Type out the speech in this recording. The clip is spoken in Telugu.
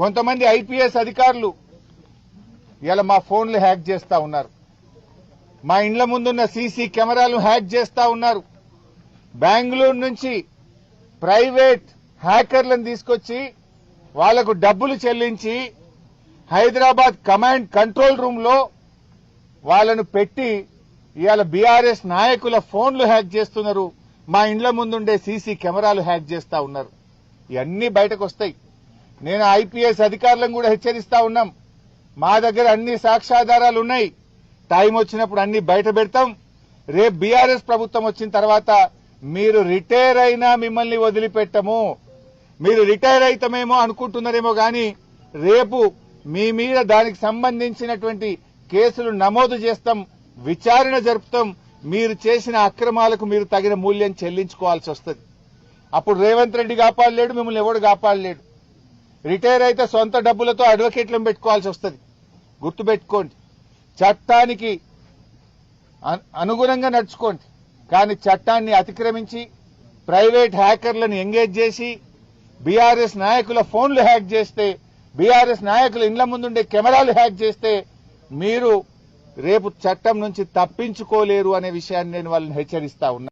కొంతమంది ఐపీఎస్ అధికారులు ఇలా మా ఫోన్లు హ్యాక్ చేస్తా ఉన్నారు, మా ఇండ్ల ముందున్న సీసీ కెమెరాలు హ్యాక్ చేస్తా ఉన్నారు. బెంగళూరు నుంచి ప్రైవేట్ హ్యాకర్లను తీసుకొచ్చి వాళ్లకు డబ్బులు చెల్లించి హైదరాబాద్ కమాండ్ కంట్రోల్ రూమ్ లో వాళ్లను పెట్టి ఇవాళ బీఆర్ఎస్ నాయకుల ఫోన్లు హ్యాక్ చేస్తున్నారు, మా ఇండ్ల ముందుండే సీసీ కెమెరాలు హ్యాక్ చేస్తా ఉన్నారు. ఇవన్నీ బయటకు వస్తాయి. నేను ఐపీఎస్ అధికారులను కూడా హెచ్చరిస్తా ఉన్నాం, మా దగ్గర అన్ని సాక్ష్యాధారాలు ఉన్నాయి, టైం వచ్చినప్పుడు అన్ని బయట పెడతాం. రేపు బీఆర్ఎస్ ప్రభుత్వం వచ్చిన తర్వాత మీరు రిటైర్ అయినా మిమ్మల్ని వదిలిపెట్టము. మీరు రిటైర్ అయితమేమో అనుకుంటున్నారేమో గాని రేపు మీ మీద దానికి సంబంధించినటువంటి కేసులు నమోదు చేస్తాం, విచారణ జరుపుతాం. మీరు చేసిన అక్రమాలకు మీరు తగిన మూల్యం చెల్లించుకోవాల్సి వస్తుంది. అప్పుడు రేవంత్ రెడ్డి కాపాడలేడు, మిమ్మల్ని ఎవడు కాపాడలేడు. రిటైర్ అయితే సొంత డబ్బులతో అడ్వకేట్లను పెట్టుకోవాల్సి వస్తుంది. గుర్తుపెట్టుకోండి, చట్టానికి అనుగుణంగా నడుచుకోండి. కానీ చట్టాన్ని అతిక్రమించి ప్రైవేట్ హ్యాకర్లను ఎంగేజ్ చేసి బీఆర్ఎస్ నాయకుల ఫోన్లు హ్యాక్ చేస్తే, బీఆర్ఎస్ నాయకుల ఇండ్ల ముందుండే కెమెరాలు హ్యాక్ చేస్తే మీరు రేపు చట్టం నుంచి తప్పించుకోలేరు అనే విషయాన్ని నేను వాళ్ళని హెచ్చరిస్తా ఉన్నా.